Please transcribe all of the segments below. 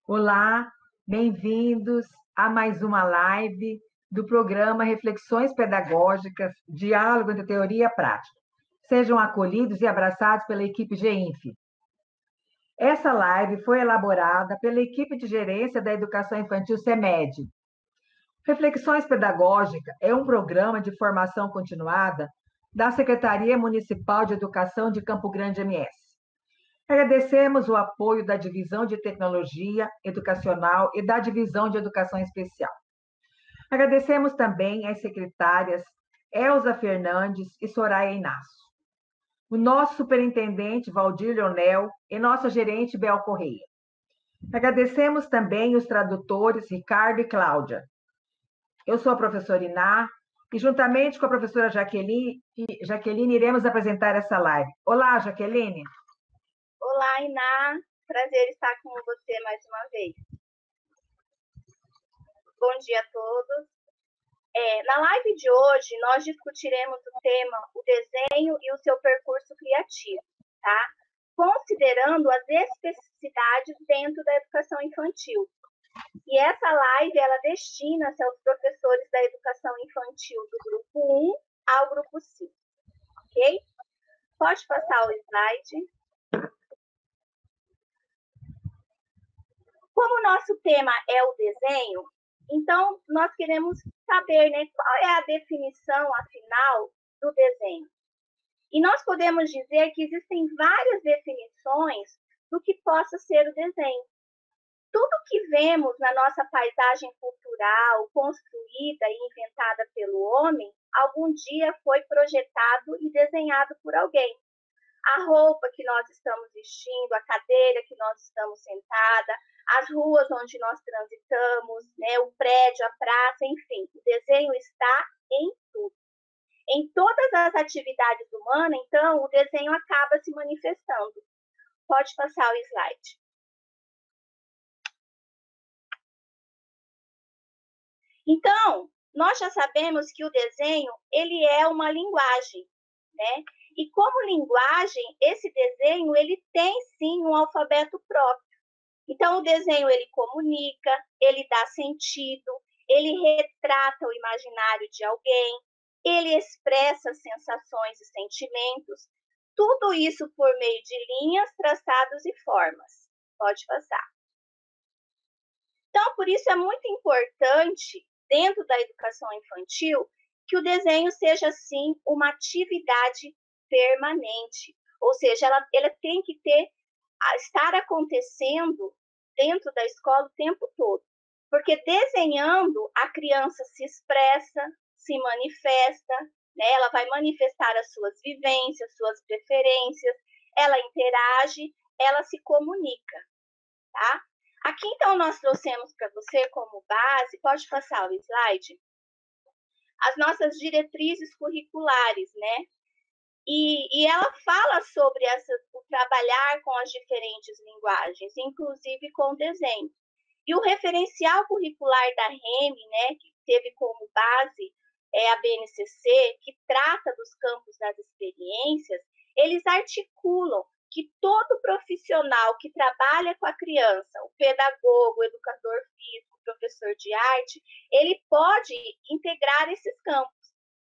Olá, bem-vindos a mais uma live do programa Reflexões Pedagógicas, Diálogo entre Teoria e Prática. Sejam acolhidos e abraçados pela equipe GEINF. Essa live foi elaborada pela equipe de gerência da Educação Infantil CEMED. Reflexões Pedagógicas é um programa de formação continuada da Secretaria Municipal de Educação de Campo Grande, MS. Agradecemos o apoio da Divisão de Tecnologia Educacional e da Divisão de Educação Especial. Agradecemos também às secretárias Elza Fernandes e Soraya Inácio, o nosso superintendente Valdir Leonel e nossa gerente Bel Correia. Agradecemos também os tradutores Ricardo e Cláudia. Eu sou a professora Iná e, juntamente com a professora Jaqueline, iremos apresentar essa live. Olá, Jaqueline. Olá, Iná. Prazer estar com você mais uma vez. Bom dia a todos. Na live de hoje, nós discutiremos o tema o desenho e o seu percurso criativo, tá? Considerando as especificidades dentro da educação infantil. E essa live, ela destina-se aos professores da educação infantil do grupo 1 ao grupo 5, ok? Pode passar o slide. Como o nosso tema é o desenho, então nós queremos saber, né, qual é a definição, afinal, do desenho. E nós podemos dizer que existem várias definições do que possa ser o desenho. Tudo que vemos na nossa paisagem cultural, construída e inventada pelo homem, algum dia foi projetado e desenhado por alguém. A roupa que nós estamos vestindo, a cadeira que nós estamos sentada, as ruas onde nós transitamos, né, o prédio, a praça, enfim, o desenho está em tudo. Em todas as atividades humanas, então, o desenho acaba se manifestando. Pode passar o slide. Então, nós já sabemos que o desenho, ele é uma linguagem, né? E como linguagem, esse desenho, ele tem sim um alfabeto próprio. Então, o desenho, ele comunica, ele dá sentido, ele retrata o imaginário de alguém, ele expressa sensações e sentimentos, tudo isso por meio de linhas, traçados e formas. Pode passar. Então, por isso é muito importante, dentro da educação infantil, que o desenho seja, sim, uma atividade permanente. Ou seja, ela tem que estar acontecendo dentro da escola o tempo todo. Porque desenhando, a criança se expressa, se manifesta, né? Ela vai manifestar as suas vivências, suas preferências, ela interage, ela se comunica, tá? Aqui, então, nós trouxemos para você como base, pode passar o slide, as nossas diretrizes curriculares, né? E ela fala sobre o trabalhar com as diferentes linguagens, inclusive com o desenho. E o referencial curricular da REME, né, que teve como base a BNCC, que trata dos campos das experiências, eles articulam que todo profissional que trabalha com a criança, o pedagogo, o educador físico, o professor de arte, ele pode integrar esses campos.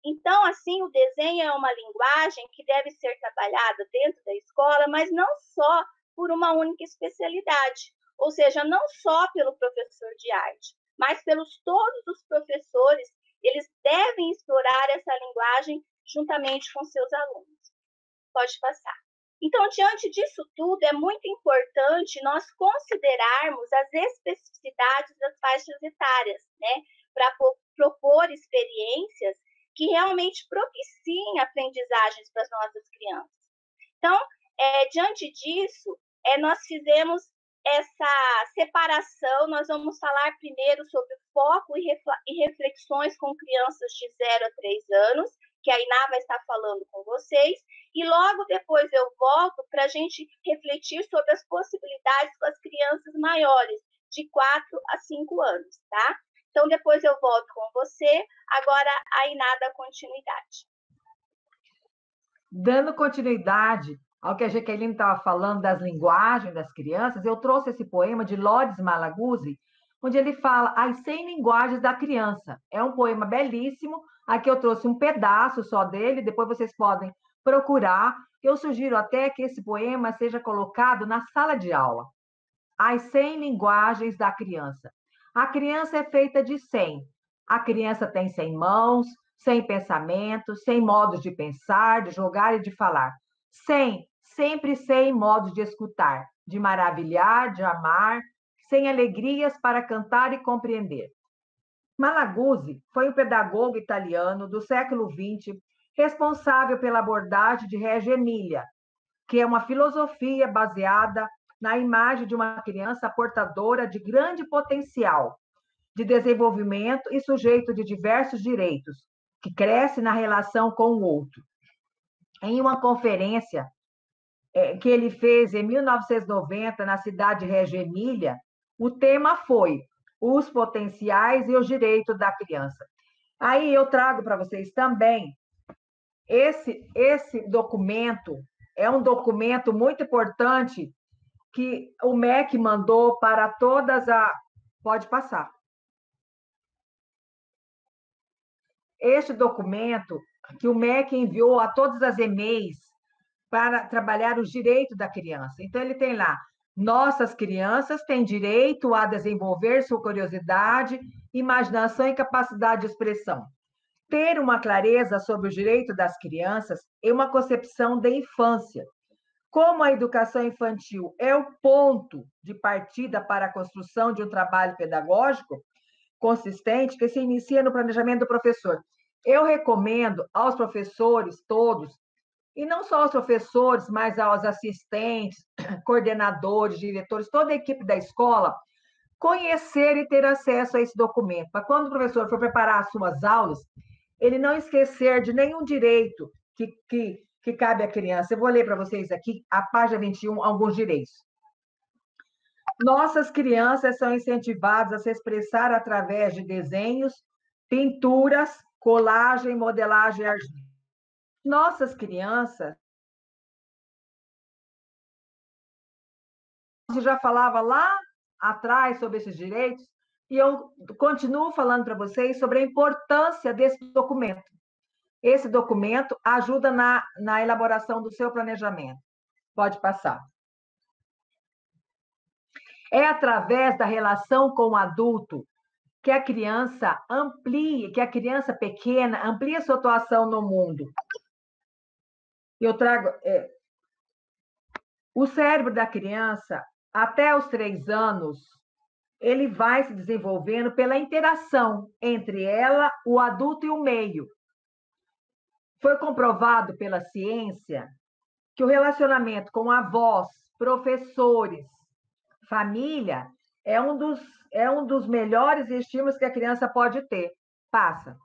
Então, assim, o desenho é uma linguagem que deve ser trabalhada dentro da escola, mas não só por uma única especialidade, ou seja, não só pelo professor de arte, mas pelos todos os professores, eles devem explorar essa linguagem juntamente com seus alunos. Pode passar. Então, diante disso tudo, é muito importante nós considerarmos as especificidades das faixas etárias, né, para propor experiências que realmente propiciem aprendizagens para as nossas crianças. Então, diante disso, nós fizemos essa separação. Nós vamos falar primeiro sobre o foco e reflexões com crianças de 0 a 3 anos, que a Iná vai estar falando com vocês, e logo depois eu volto para a gente refletir sobre as possibilidades com as crianças maiores, de 4 a 5 anos, tá? Então, depois eu volto com você. Agora, a Iná dá continuidade. Dando continuidade ao que a Jaqueline estava falando das linguagens das crianças, eu trouxe esse poema de Lourdes Malaguzzi, onde ele fala as 100 linguagens da criança. É um poema belíssimo. Aqui eu trouxe um pedaço só dele, depois vocês podem procurar. Eu sugiro até que esse poema seja colocado na sala de aula. As 100 linguagens da criança. A criança é feita de 100. A criança tem 100 mãos, 100 pensamentos, 100 modos de pensar, de jogar e de falar. 100, sempre 100 modos de escutar, de maravilhar, de amar, 100 alegrias para cantar e compreender. Malaguzzi foi um pedagogo italiano do século XX, responsável pela abordagem de Reggio Emília, que é uma filosofia baseada na imagem de uma criança portadora de grande potencial de desenvolvimento e sujeito de diversos direitos, que cresce na relação com o outro. Em uma conferência que ele fez em 1990 na cidade de Reggio Emília, o tema foi os potenciais e os direitos da criança. Aí eu trago para vocês também esse documento, é um documento muito importante que o MEC mandou para todas a... Pode passar. Este documento que o MEC enviou a todas as EMEIs para trabalhar os direitos da criança. Então, ele tem lá, nossas crianças têm direito a desenvolver sua curiosidade, imaginação e capacidade de expressão. Ter uma clareza sobre os direitos das crianças é uma concepção de infância. Como a educação infantil é o ponto de partida para a construção de um trabalho pedagógico consistente que se inicia no planejamento do professor. Eu recomendo aos professores todos, e não só aos professores, mas aos assistentes, coordenadores, diretores, toda a equipe da escola, conhecer e ter acesso a esse documento, para quando o professor for preparar as suas aulas, ele não esquecer de nenhum direito que cabe à criança. Eu vou ler para vocês aqui, a página 21, alguns direitos. Nossas crianças são incentivadas a se expressar através de desenhos, pinturas, colagem, modelagem e argila. Nossas crianças... Você já falava lá atrás sobre esses direitos, e eu continuo falando para vocês sobre a importância desse documento. Esse documento ajuda na elaboração do seu planejamento. Pode passar. É através da relação com o adulto que a criança amplia, que a criança pequena amplia sua atuação no mundo. Eu trago... o cérebro da criança, até os 3 anos, ele vai se desenvolvendo pela interação entre ela, o adulto e o meio. Foi comprovado pela ciência que o relacionamento com avós, professores, família é um dos melhores estímulos que a criança pode ter. Passa.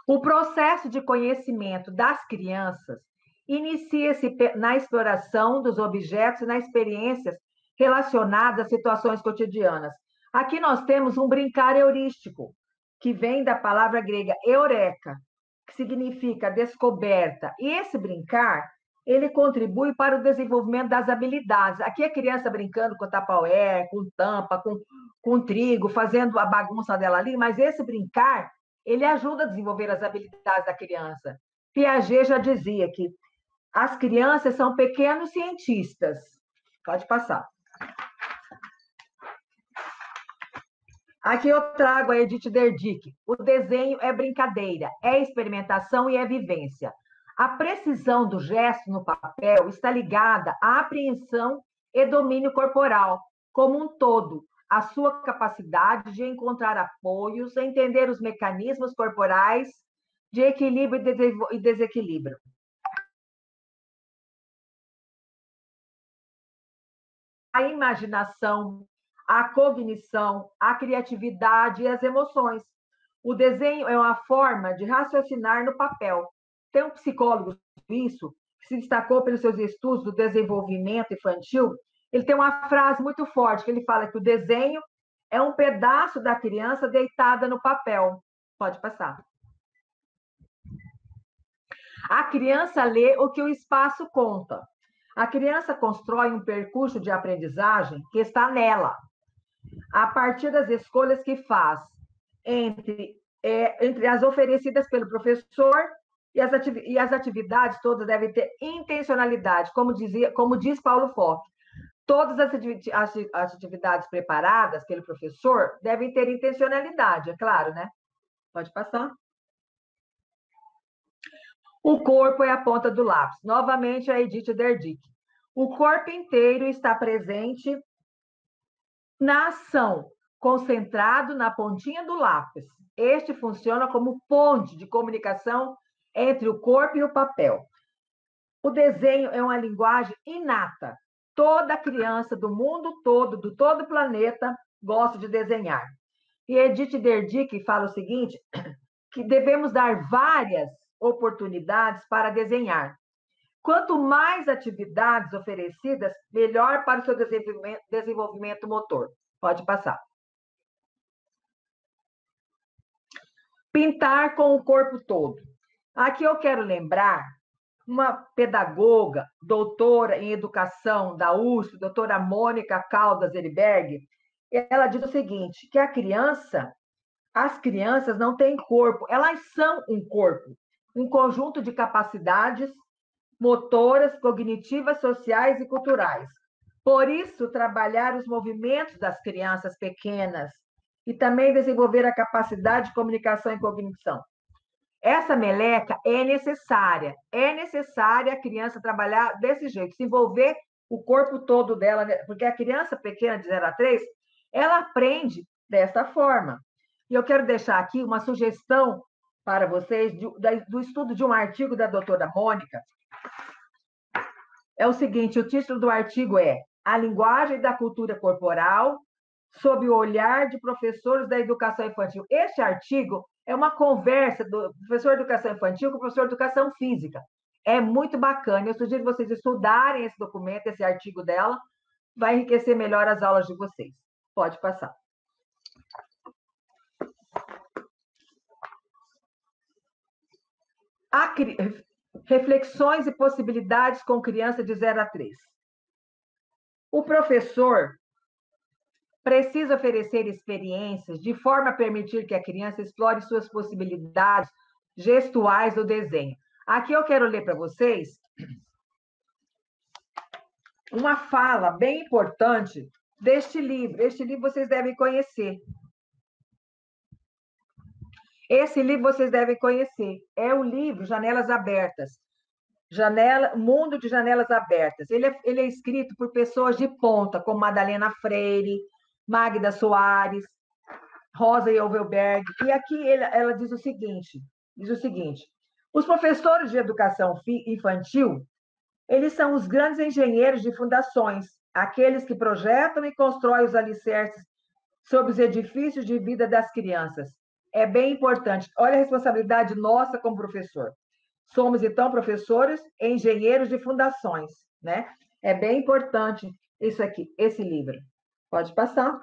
O processo de conhecimento das crianças inicia-se na exploração dos objetos e nas experiências relacionadas às situações cotidianas. Aqui nós temos um brincar heurístico, que vem da palavra grega eureka, que significa descoberta. E esse brincar, ele contribui para o desenvolvimento das habilidades. Aqui a criança brincando com tapaué, com tampa, com trigo, fazendo a bagunça dela ali, mas esse brincar, ele ajuda a desenvolver as habilidades da criança. Piaget já dizia que as crianças são pequenos cientistas. Pode passar. Aqui eu trago a Edith Derdick. O desenho é brincadeira, é experimentação e é vivência. A precisão do gesto no papel está ligada à apreensão e domínio corporal, como um todo, a sua capacidade de encontrar apoios, entender os mecanismos corporais de equilíbrio e desequilíbrio. A imaginação, a cognição, a criatividade e as emoções. O desenho é uma forma de raciocinar no papel. Tem um psicólogo suíço que se destacou pelos seus estudos do desenvolvimento infantil. Ele tem uma frase muito forte, que ele fala que o desenho é um pedaço da criança deitada no papel. Pode passar. A criança lê o que o espaço conta. A criança constrói um percurso de aprendizagem que está nela, a partir das escolhas que faz entre as oferecidas pelo professor e as atividades todas devem ter intencionalidade, como diz Paulo Fock. Todas as atividades preparadas pelo professor devem ter intencionalidade, é claro, né? Pode passar. O corpo é a ponta do lápis. Novamente, a Edith Derdick. O corpo inteiro está presente na ação, concentrado na pontinha do lápis. Este funciona como ponte de comunicação entre o corpo e o papel. O desenho é uma linguagem inata. Toda criança do mundo todo, do todo o planeta, gosta de desenhar. E Edith Derdick fala o seguinte, que devemos dar várias oportunidades para desenhar. Quanto mais atividades oferecidas, melhor para o seu desenvolvimento motor. Pode passar. Pintar com o corpo todo. Aqui eu quero lembrar uma pedagoga, doutora em educação da USP, doutora Mônica Caldas Eriberg, ela diz o seguinte, que as crianças não têm corpo, elas são um corpo, um conjunto de capacidades motoras, cognitivas, sociais e culturais. Por isso, trabalhar os movimentos das crianças pequenas e também desenvolver a capacidade de comunicação e cognição. Essa meleca é necessária a criança trabalhar desse jeito, se envolver o corpo todo dela, porque a criança pequena de 0 a 3, ela aprende dessa forma. E eu quero deixar aqui uma sugestão para vocês do estudo de um artigo da doutora Mônica. É o seguinte, o título do artigo é A Linguagem da Cultura Corporal sob o olhar de professores da educação infantil. Este artigo é uma conversa do professor de educação infantil com o professor de educação física. É muito bacana. Eu sugiro vocês estudarem esse documento, esse artigo dela, vai enriquecer melhor as aulas de vocês. Pode passar. Reflexões e possibilidades com criança de 0 a 3. O professor precisa oferecer experiências de forma a permitir que a criança explore suas possibilidades gestuais do desenho. Aqui eu quero ler para vocês uma fala bem importante deste livro. Este livro vocês devem conhecer. Esse livro vocês devem conhecer. É o livro Janelas Abertas. Mundo de Janelas Abertas. Ele é escrito por pessoas de ponta, como Madalena Freire, Magda Soares, Rosa Eubelberg. E aqui ela diz o seguinte, os professores de educação infantil, eles são os grandes engenheiros de fundações, aqueles que projetam e constroem os alicerces sobre os edifícios de vida das crianças. É bem importante. Olha a responsabilidade nossa como professor. Somos, então, professores e engenheiros de fundações, né? É bem importante isso aqui, esse livro. Pode passar.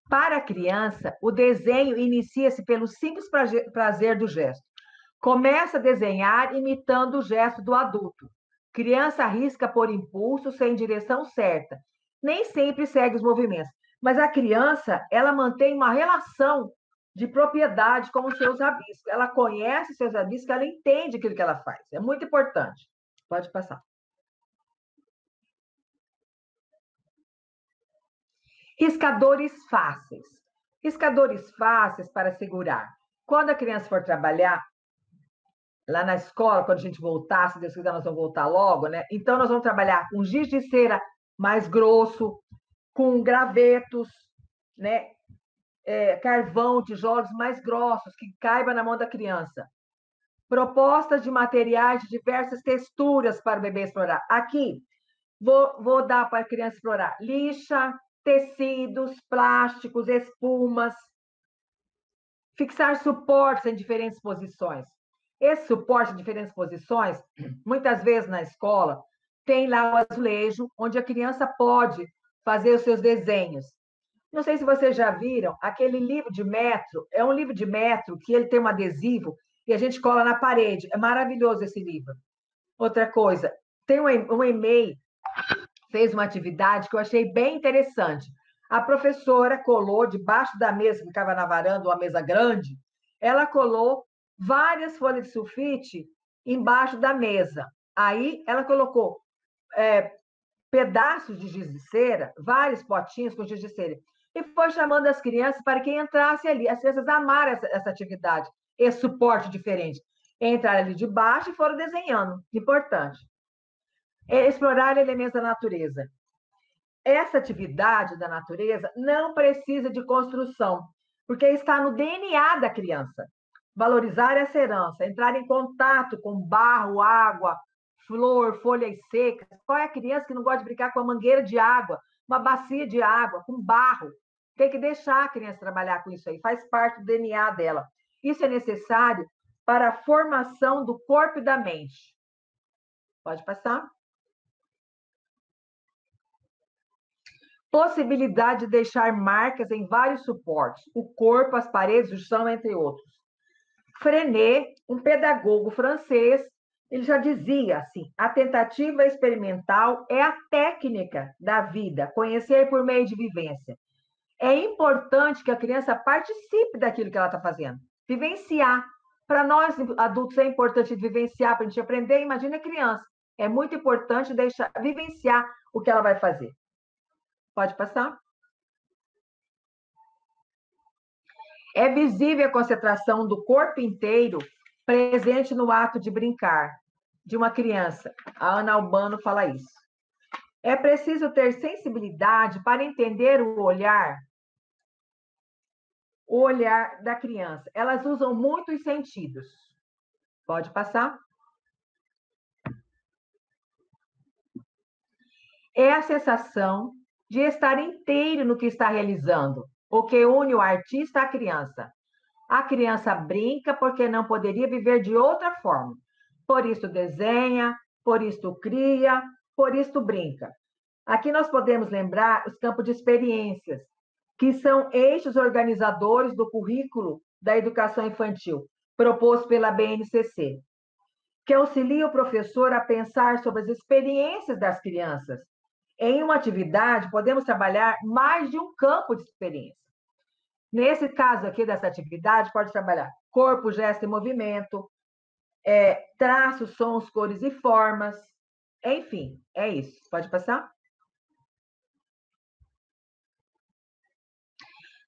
Para a criança, o desenho inicia-se pelo simples prazer do gesto. Começa a desenhar imitando o gesto do adulto. Criança risca por impulso, sem direção certa. Nem sempre segue os movimentos. Mas a criança, ela mantém uma relação de propriedade com os seus rabiscos. Ela conhece seus rabiscos, ela entende aquilo que ela faz. É muito importante. Pode passar. Riscadores fáceis. Riscadores fáceis para segurar. Quando a criança for trabalhar lá na escola, quando a gente voltar, se Deus quiser, nós vamos voltar logo, né? Então, nós vamos trabalhar com giz de cera mais grosso, com gravetos, né? Carvão, tijolos mais grossos, que caiba na mão da criança. Propostas de materiais de diversas texturas para o bebê explorar. Aqui, vou dar para a criança explorar lixa, tecidos, plásticos, espumas. Fixar suportes em diferentes posições. Esse suporte em diferentes posições, muitas vezes na escola, tem lá o azulejo, onde a criança pode fazer os seus desenhos. Não sei se vocês já viram aquele livro de metro, é um livro de metro que ele tem um adesivo e a gente cola na parede. É maravilhoso esse livro. Outra coisa, tem um e-mail, fez uma atividade que eu achei bem interessante. A professora colou debaixo da mesa, que ficava na varanda, uma mesa grande, ela colou várias folhas de sulfite embaixo da mesa. Aí ela colocou pedaços de giz de cera, vários potinhos com giz de cera, e foi chamando as crianças para que entrasse ali. As crianças amaram essa atividade, esse suporte diferente. Entraram ali de baixo e foram desenhando. Importante. Explorar elementos da natureza. Essa atividade da natureza não precisa de construção, porque está no DNA da criança. Valorizar essa herança, entrar em contato com barro, água, flor, folhas secas. Qual é a criança que não gosta de brincar com uma mangueira de água, uma bacia de água, com barro? Tem que deixar a criança trabalhar com isso aí, faz parte do DNA dela. Isso é necessário para a formação do corpo e da mente. Pode passar? Possibilidade de deixar marcas em vários suportes, o corpo, as paredes, o chão, entre outros. Frenet, um pedagogo francês, ele já dizia assim: a tentativa experimental é a técnica da vida, conhecer por meio de vivência. É importante que a criança participe daquilo que ela está fazendo, vivenciar. Para nós adultos é importante vivenciar para a gente aprender. Imagina a criança. É muito importante deixar vivenciar o que ela vai fazer. Pode passar? É visível a concentração do corpo inteiro presente no ato de brincar de uma criança. A Ana Albano fala isso. É preciso ter sensibilidade para entender o olhar da criança. Elas usam muitos sentidos. Pode passar? É a sensação de estar inteiro no que está realizando, o que une o artista à criança. A criança brinca porque não poderia viver de outra forma. Por isso desenha, por isso cria, por isso brinca. Aqui nós podemos lembrar os campos de experiências, que são eixos organizadores do currículo da educação infantil, proposto pela BNCC, que auxilia o professor a pensar sobre as experiências das crianças. Em uma atividade, podemos trabalhar mais de um campo de experiência. Nesse caso aqui dessa atividade, pode trabalhar corpo, gesto e movimento, traços, sons, cores e formas. Enfim, é isso. Pode passar?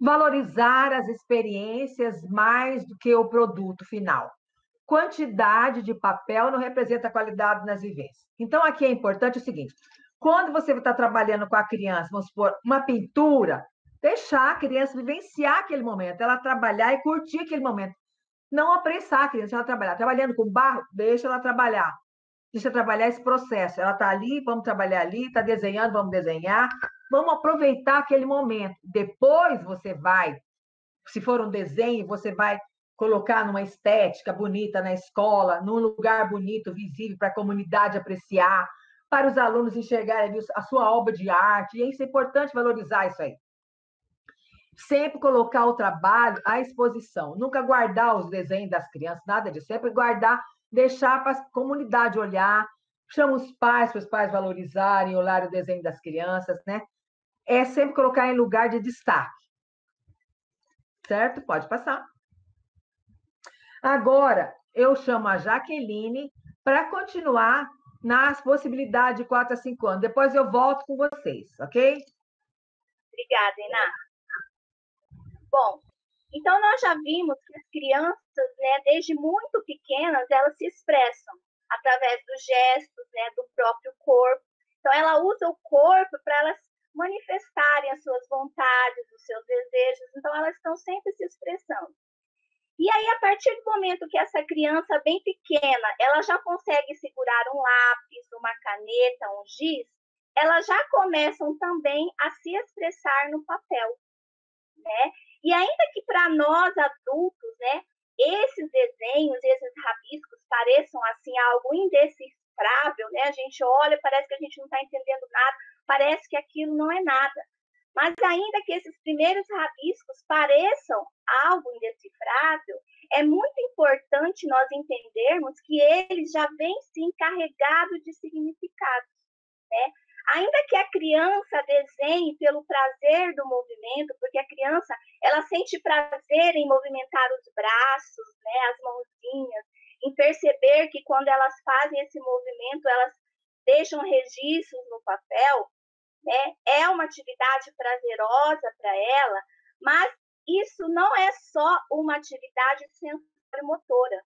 Valorizar as experiências mais do que o produto final. Quantidade de papel não representa a qualidade nas vivências. Então, aqui é importante o seguinte: quando você está trabalhando com a criança, vamos supor, uma pintura, deixar a criança vivenciar aquele momento, ela trabalhar e curtir aquele momento. Não apressar a criança ela trabalhar. Trabalhando com barro, deixa ela trabalhar. Deixa trabalhar esse processo. Ela está ali, vamos trabalhar ali, está desenhando, vamos desenhar. Vamos aproveitar aquele momento. Depois você vai, se for um desenho, você vai colocar numa estética bonita na escola, num lugar bonito, visível, para a comunidade apreciar, para os alunos enxergarem a sua obra de arte. E isso é importante valorizar isso aí. Sempre colocar o trabalho à exposição, nunca guardar os desenhos das crianças, nada disso, sempre guardar, deixar para a comunidade olhar, chama os pais para os pais valorizarem, olhar o desenho das crianças, né? É sempre colocar em lugar de destaque. Certo? Pode passar. Agora, eu chamo a Jaqueline para continuar nas possibilidades de 4 a 5 anos. Depois eu volto com vocês, ok? Obrigada, Iná. Bom, então nós já vimos que as crianças, né, desde muito pequenas, elas se expressam através dos gestos, né, do próprio corpo. Então ela usa o corpo para elas manifestarem as suas vontades, os seus desejos. Então elas estão sempre se expressando. E aí, a partir do momento que essa criança bem pequena, ela já consegue segurar um lápis, uma caneta, um giz, elas já começam também a se expressar no papel, né? E ainda que para nós adultos, né, esses desenhos, esses rabiscos pareçam assim algo indecifrável, né? A gente olha, parece que a gente não está entendendo nada, parece que aquilo não é nada. Mas ainda que esses primeiros rabiscos pareçam algo indecifrável, é muito importante nós entendermos que eles já vêm sim carregados de significado, né? Ainda que a criança desenhe pelo prazer do movimento, porque a criança ela sente prazer em movimentar os braços, né, as mãozinhas, em perceber que quando elas fazem esse movimento, elas deixam registros no papel, né? É uma atividade prazerosa para ela, mas isso não é só uma atividade sensório-motora,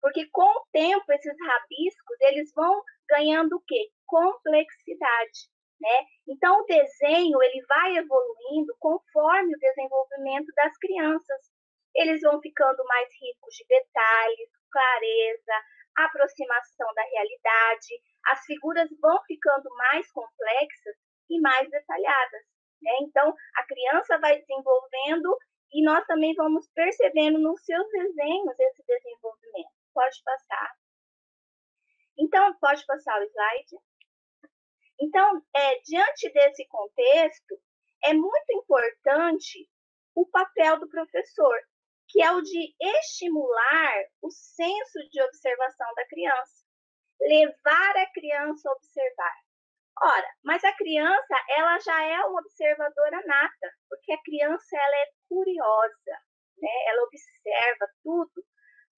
porque com o tempo esses rabiscos eles vão ganhando o quê? Complexidade, né? Então o desenho ele vai evoluindo conforme o desenvolvimento das crianças. Eles vão ficando mais ricos de detalhes, clareza, aproximação da realidade. As figuras vão ficando mais complexas e mais detalhadas, né? Então a criança vai desenvolvendo e nós também vamos percebendo nos seus desenhos esse desenvolvimento. Pode passar. Então, pode passar o slide. Então, diante desse contexto, é muito importante o papel do professor, que é o de estimular o senso de observação da criança, levar a criança a observar. Ora, mas a criança, ela já é uma observadora nata, porque a criança, ela é curiosa, né? Ela observa tudo.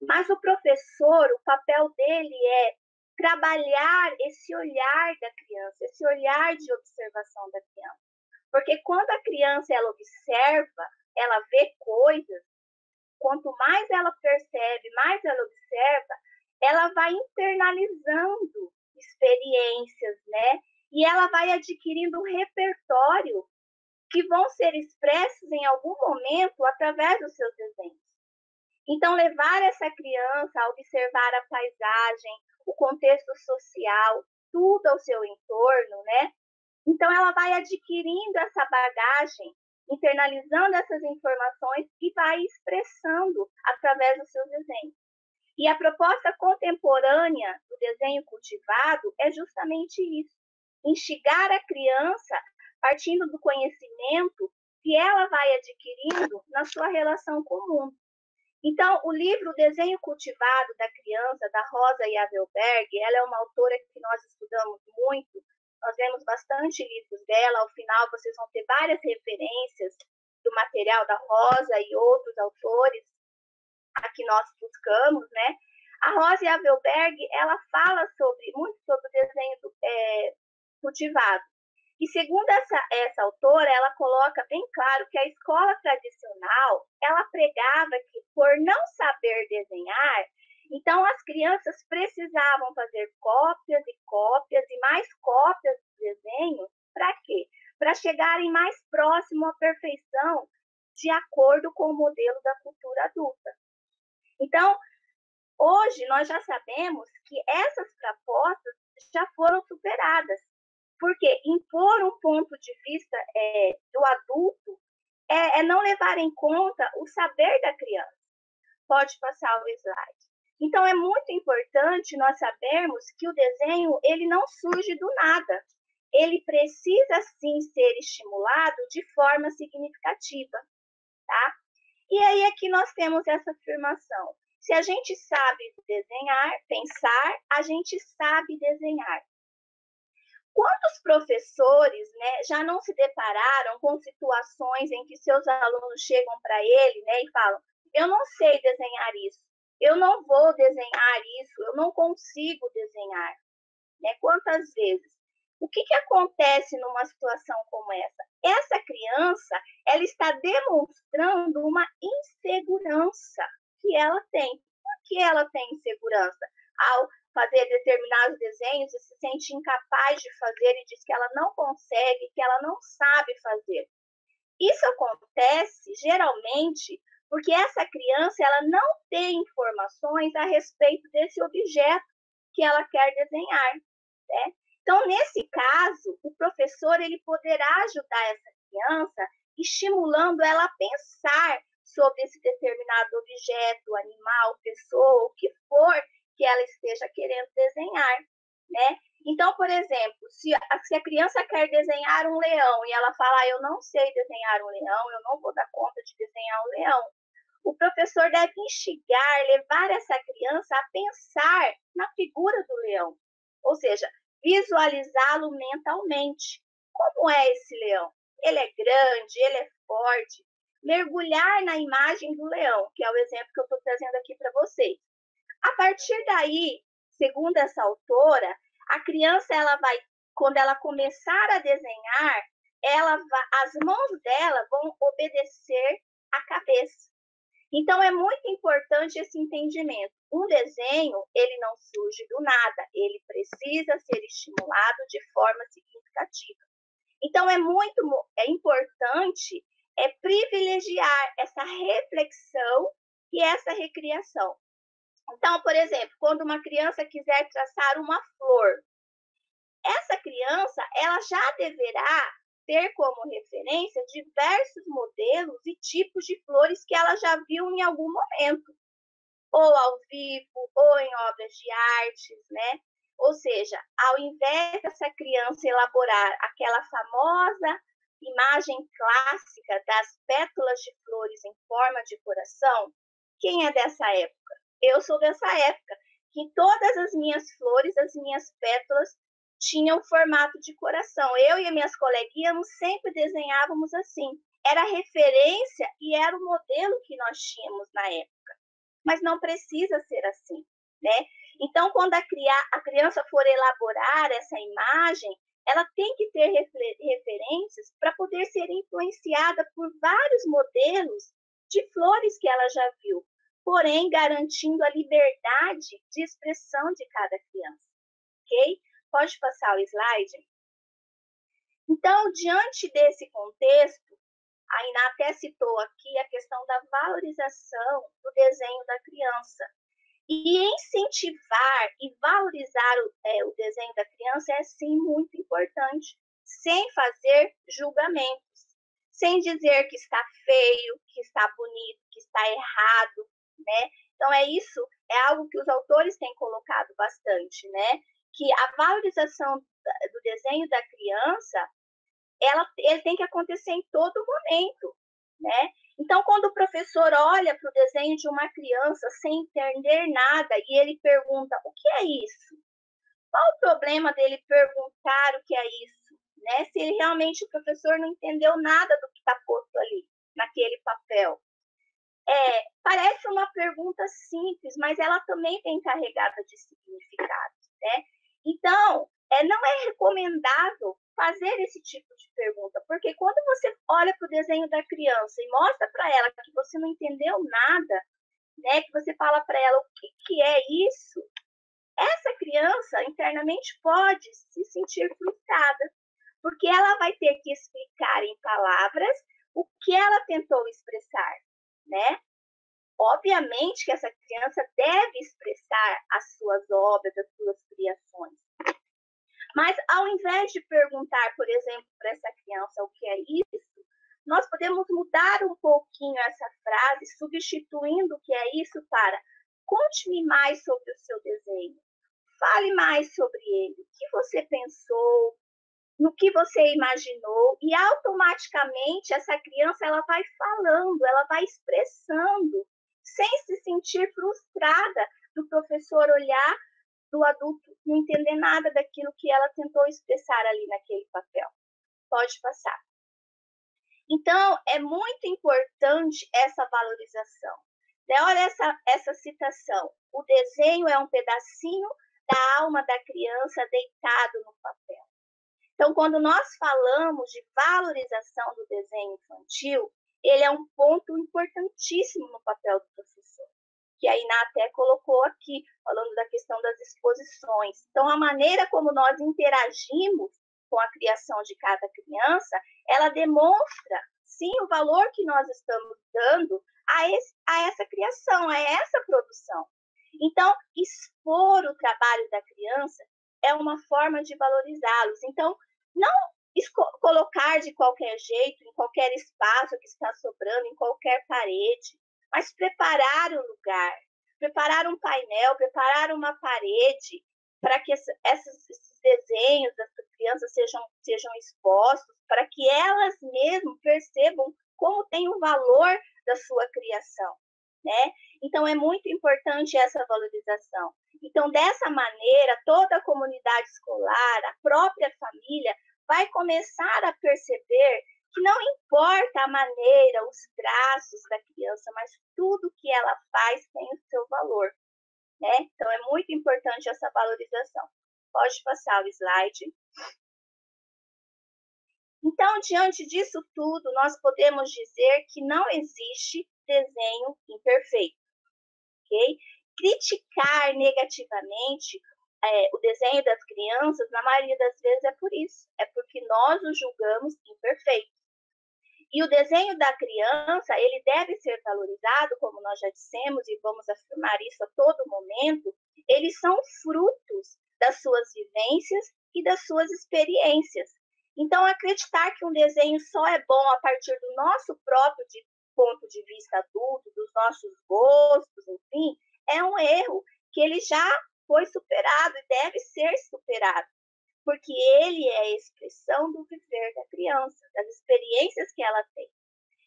Mas o professor, o papel dele é trabalhar esse olhar da criança, esse olhar de observação da criança. Porque quando a criança ela observa, ela vê coisas, quanto mais ela percebe, mais ela observa, ela vai internalizando experiências, né? E ela vai adquirindo um repertório que vão ser expressos em algum momento através dos seus desenhos. Então, levar essa criança a observar a paisagem, o contexto social, tudo ao seu entorno, né? Então, ela vai adquirindo essa bagagem, internalizando essas informações e vai expressando através dos seus desenhos. E a proposta contemporânea do desenho cultivado é justamente isso: instigar a criança partindo do conhecimento que ela vai adquirindo na sua relação com o mundo. Então, o livro Desenho Cultivado da Criança, da Rosa Yavelberg, ela é uma autora que nós estudamos muito, nós vemos bastante livros dela, ao final vocês vão ter várias referências do material da Rosa e outros autores a que nós buscamos, né? A Rosa Yavelberg, ela fala muito sobre o desenho cultivado. E segundo essa autora, ela coloca bem claro que a escola tradicional, ela pregava que por não saber desenhar, então as crianças precisavam fazer cópias e cópias e mais cópias do desenho, para quê? Para chegarem mais próximo à perfeição, de acordo com o modelo da cultura adulta. Então, hoje nós já sabemos que essas propostas já foram superadas. Porque impor um ponto de vista do adulto é não levar em conta o saber da criança. Pode passar o slide. Então, é muito importante nós sabermos que o desenho ele não surge do nada. Ele precisa, sim, ser estimulado de forma significativa. Tá? E aí aqui nós temos essa afirmação. Se a gente sabe desenhar, pensar, a gente sabe desenhar. Quantos professores, né, já não se depararam com situações em que seus alunos chegam para ele, né, e falam: eu não sei desenhar isso, eu não vou desenhar isso, eu não consigo desenhar. Né? Quantas vezes? O que acontece numa situação como essa? Essa criança, ela está demonstrando uma insegurança que ela tem. Por que ela tem insegurança? Ao fazer determinados desenhos e se sente incapaz de fazer e diz que ela não consegue, que ela não sabe fazer. Isso acontece geralmente porque essa criança ela não tem informações a respeito desse objeto que ela quer desenhar, né? Então, nesse caso, o professor ele poderá ajudar essa criança estimulando ela a pensar sobre esse determinado objeto, animal, pessoa, o que for que ela esteja querendo desenhar, né? Então, por exemplo, se a criança quer desenhar um leão e ela fala, eu não sei desenhar um leão, eu não vou dar conta de desenhar um leão, o professor deve instigar, levar essa criança a pensar na figura do leão, ou seja, visualizá-lo mentalmente. Como é esse leão? Ele é grande, ele é forte. Mergulhar na imagem do leão, que é o exemplo que eu estou trazendo aqui para vocês. A partir daí, segundo essa autora, a criança ela vai, quando ela começar a desenhar, as mãos dela vão obedecer à cabeça. Então, é muito importante esse entendimento. Um desenho, ele não surge do nada, ele precisa ser estimulado de forma significativa. Então, é importante privilegiar essa reflexão e essa recriação. Então, por exemplo, quando uma criança quiser traçar uma flor, essa criança ela já deverá ter como referência diversos modelos e tipos de flores que ela já viu em algum momento, ou ao vivo, ou em obras de artes, né? Ou seja, ao invés dessa criança elaborar aquela famosa imagem clássica das pétalas de flores em forma de coração, quem é dessa época? Eu sou dessa época, que todas as minhas flores, as minhas pétalas, tinham formato de coração. Eu e as minhas coleguinhas sempre desenhávamos assim. Era a referência e era o modelo que nós tínhamos na época. Mas não precisa ser assim, né? Então, quando a criança for elaborar essa imagem, ela tem que ter referências para poder ser influenciada por vários modelos de flores que ela já viu, porém garantindo a liberdade de expressão de cada criança, ok? Pode passar o slide? Então, diante desse contexto, a Iná até citou aqui a questão da valorização do desenho da criança. E incentivar e valorizar o desenho da criança é, sim, muito importante, sem fazer julgamentos, sem dizer que está feio, que está bonito, que está errado, né? Então, é algo que os autores têm colocado bastante, né? Que a valorização do desenho da criança, ele tem que acontecer em todo momento, né? Então, quando o professor olha para o desenho de uma criança sem entender nada e ele pergunta, o que é isso? Qual o problema dele perguntar o que é isso? Né? Se ele realmente, o professor não entendeu nada do que está posto ali, naquele papel. Parece uma pergunta simples, mas ela também tem carregada de significados, né? Então, não é recomendável fazer esse tipo de pergunta, porque quando você olha para o desenho da criança e mostra para ela que você não entendeu nada, né, que você fala para ela o que é isso, essa criança internamente pode se sentir frustrada, porque ela vai ter que explicar em palavras o que ela tentou expressar, né? Obviamente que essa criança deve expressar as suas obras, as suas criações. Mas, ao invés de perguntar, por exemplo, para essa criança o que é isso, nós podemos mudar um pouquinho essa frase, substituindo o que é isso para conte-me mais sobre o seu desenho. Fale mais sobre ele. O que você pensou, no que você imaginou, e automaticamente essa criança ela vai falando, ela vai expressando, sem se sentir frustrada do professor olhar, do adulto não entender nada daquilo que ela tentou expressar ali naquele papel. Pode passar. Então, é muito importante essa valorização. Olha essa citação. O desenho é um pedacinho da alma da criança deitado no papel. Então, quando nós falamos de valorização do desenho infantil, ele é um ponto importantíssimo no papel do professor, que a Iná até colocou aqui, falando da questão das exposições. Então, a maneira como nós interagimos com a criação de cada criança, ela demonstra, sim, o valor que nós estamos dando a essa criação, a essa produção. Então, expor o trabalho da criança é uma forma de valorizá-los. Então, não colocar de qualquer jeito, em qualquer espaço que está sobrando, em qualquer parede, mas preparar o lugar, preparar um painel, preparar uma parede, para que esses desenhos das crianças sejam expostos, para que elas mesmas percebam como tem o valor da sua criação, né? Então, é muito importante essa valorização. Então, dessa maneira, toda a comunidade escolar, a própria família, vai começar a perceber que não importa a maneira, os traços da criança, mas tudo que ela faz tem o seu valor, né? Então, é muito importante essa valorização. Pode passar o slide. Então, diante disso tudo, nós podemos dizer que não existe desenho imperfeito, ok? Criticar negativamente o desenho das crianças, na maioria das vezes, é por isso. É porque nós o julgamos imperfeito. E o desenho da criança, ele deve ser valorizado, como nós já dissemos, e vamos afirmar isso a todo momento, eles são frutos das suas vivências e das suas experiências. Então, acreditar que um desenho só é bom a partir do nosso próprio ponto de vista adulto, dos nossos gostos, enfim, é um erro que ele já foi superado e deve ser superado, porque ele é a expressão do viver da criança, das experiências que ela tem.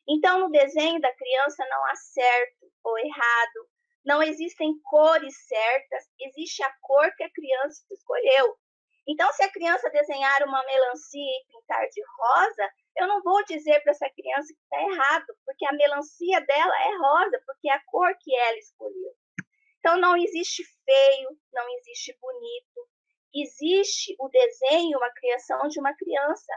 Então, no desenho da criança não há certo ou errado, não existem cores certas, existe a cor que a criança escolheu. Então, se a criança desenhar uma melancia e pintar de rosa, eu não vou dizer para essa criança que está errado, porque a melancia dela é rosa, porque é a cor que ela escolheu. Então, não existe feio, não existe bonito, existe o desenho, uma criação de uma criança.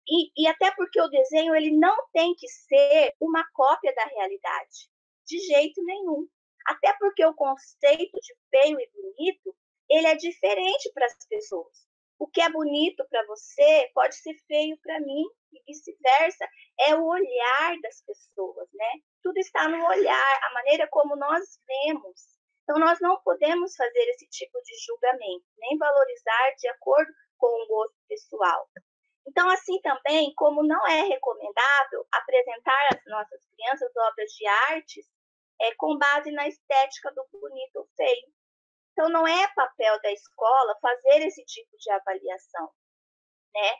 E até porque o desenho ele não tem que ser uma cópia da realidade, de jeito nenhum. Até porque o conceito de feio e bonito, ele é diferente para as pessoas. O que é bonito para você pode ser feio para mim e vice-versa. É o olhar das pessoas, né? Tudo está no olhar, a maneira como nós vemos. Então, nós não podemos fazer esse tipo de julgamento, nem valorizar de acordo com o gosto pessoal. Então, assim também, como não é recomendável apresentar às nossas crianças obras de artes com base na estética do bonito ou feio. Então, não é papel da escola fazer esse tipo de avaliação, né?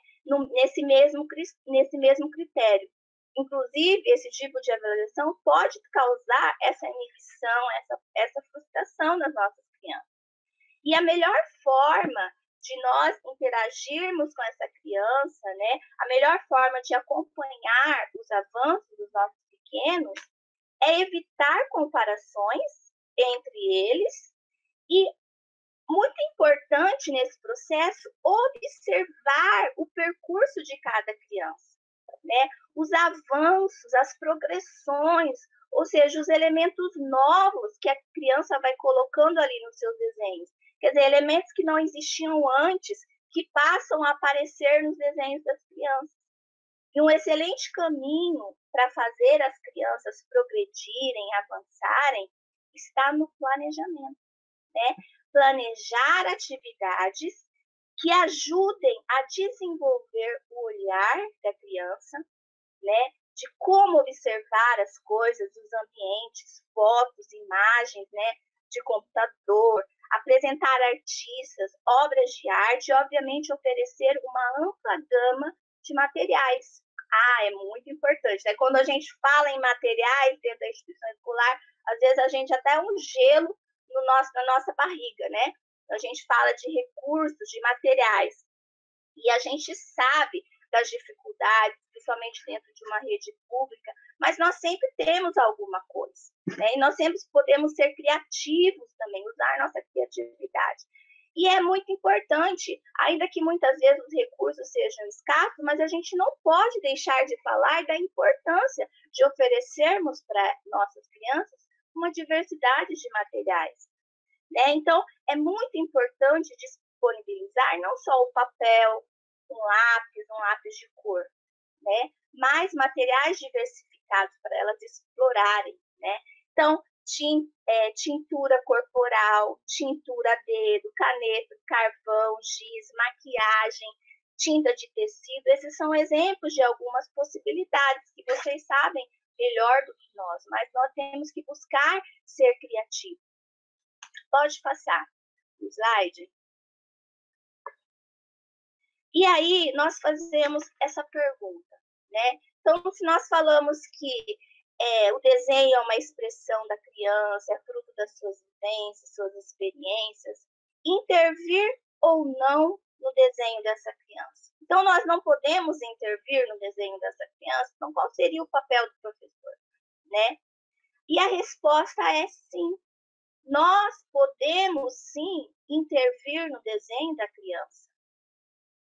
Nesse mesmo critério. Inclusive, esse tipo de avaliação pode causar essa inibição, essa frustração nas nossas crianças. E a melhor forma de nós interagirmos com essa criança, né? A melhor forma de acompanhar os avanços dos nossos pequenos é evitar comparações entre eles e, muito importante nesse processo, observar o percurso de cada criança, né? Os avanços, as progressões, ou seja, os elementos novos que a criança vai colocando ali nos seus desenhos. Quer dizer, elementos que não existiam antes, que passam a aparecer nos desenhos das crianças. E um excelente caminho para fazer as crianças progredirem, avançarem, está no planejamento, né? Planejar atividades que ajudem a desenvolver o olhar da criança, né? De como observar as coisas, os ambientes, fotos, imagens, né? De computador, apresentar artistas, obras de arte e, obviamente, oferecer uma ampla gama de materiais. É muito importante, né? Quando a gente fala em materiais dentro da instituição escolar, às vezes a gente até um gelo na nossa barriga, né? A gente fala de recursos, de materiais. E a gente sabe das dificuldades, principalmente dentro de uma rede pública, mas nós sempre temos alguma coisa, né? E nós sempre podemos ser criativos também, usar nossa criatividade. E é muito importante, ainda que muitas vezes os recursos sejam escassos, mas a gente não pode deixar de falar da importância de oferecermos para nossas crianças uma diversidade de materiais, né? Então, é muito importante disponibilizar não só o papel, um lápis de cor, né? Mas materiais diversificados para elas explorarem, né? Então, tintura corporal, tintura a dedo, caneta, carvão, giz, maquiagem, tinta de tecido, esses são exemplos de algumas possibilidades que vocês sabem melhor do que nós, mas nós temos que buscar ser criativos. Pode passar o slide. E aí nós fazemos essa pergunta, né? Então, se nós falamos que o desenho é uma expressão da criança, é fruto das suas vivências, suas experiências, intervir ou não no desenho dessa criança. Então, nós não podemos intervir no desenho dessa criança, então qual seria o papel do professor, né? E a resposta é sim. Nós podemos sim intervir no desenho da criança,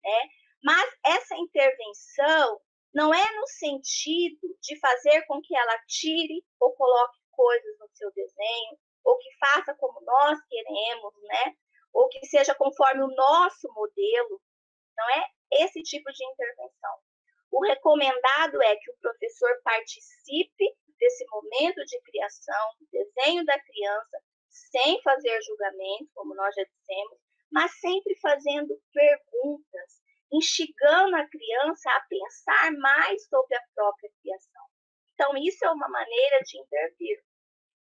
né? Mas essa intervenção não é no sentido de fazer com que ela tire ou coloque coisas no seu desenho, ou que faça como nós queremos, né? Ou que seja conforme o nosso modelo. Não é esse tipo de intervenção. O recomendado é que o professor participe desse momento de criação, do desenho da criança, sem fazer julgamento, como nós já dissemos, mas sempre fazendo perguntas, instigando a criança a pensar mais sobre a própria criação. Então, isso é uma maneira de intervir.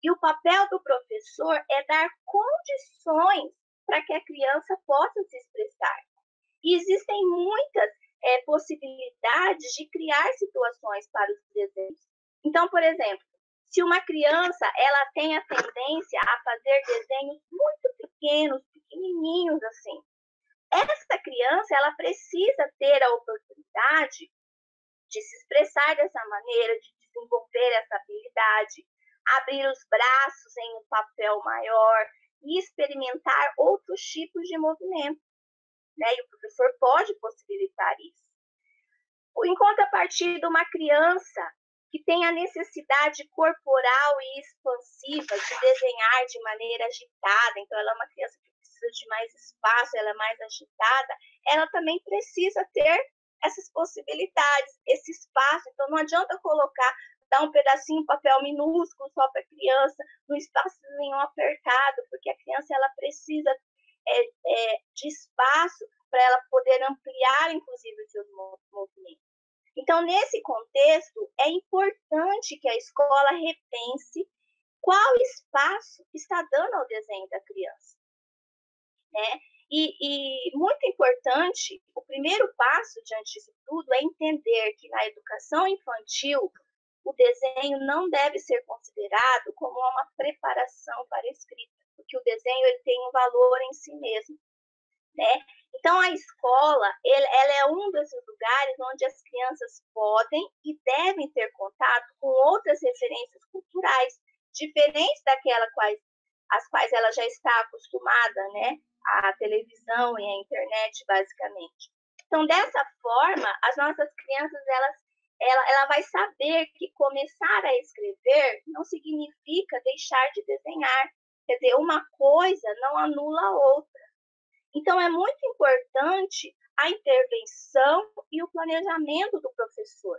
E o papel do professor é dar condições para que a criança possa se expressar. E existem muitas possibilidades de criar situações para os desenhos. Então, por exemplo, se uma criança ela tem a tendência a fazer desenhos muito pequenos, pequenininhos assim, essa criança ela precisa ter a oportunidade de se expressar dessa maneira, de desenvolver essa habilidade, abrir os braços em um papel maior e experimentar outros tipos de movimento. Né? E o professor pode possibilitar isso. Em contrapartida, uma criança que tem a necessidade corporal e expansiva de desenhar de maneira agitada, então ela é uma criança que precisa de mais espaço, ela é mais agitada, ela também precisa ter essas possibilidades, esse espaço. Então não adianta dar um pedacinho de papel minúsculo só para a criança, num espaçozinho apertado, porque a criança ela precisa de espaço para ela poder ampliar, inclusive, os seus movimentos. Então, nesse contexto, é importante que a escola repense qual espaço está dando ao desenho da criança, né? E muito importante, o primeiro passo diante disso tudo é entender que na educação infantil o desenho não deve ser considerado como uma preparação para a escrita, porque o desenho ele tem um valor em si mesmo, né? Então, a escola ela é um desses lugares onde as crianças podem e devem ter contato com outras referências culturais, diferentes às quais ela já está acostumada, né? A televisão e a internet, basicamente. Então, dessa forma, as nossas crianças, ela vai saber que começar a escrever não significa deixar de desenhar. Quer dizer, uma coisa não anula a outra. Então, é muito importante a intervenção e o planejamento do professor.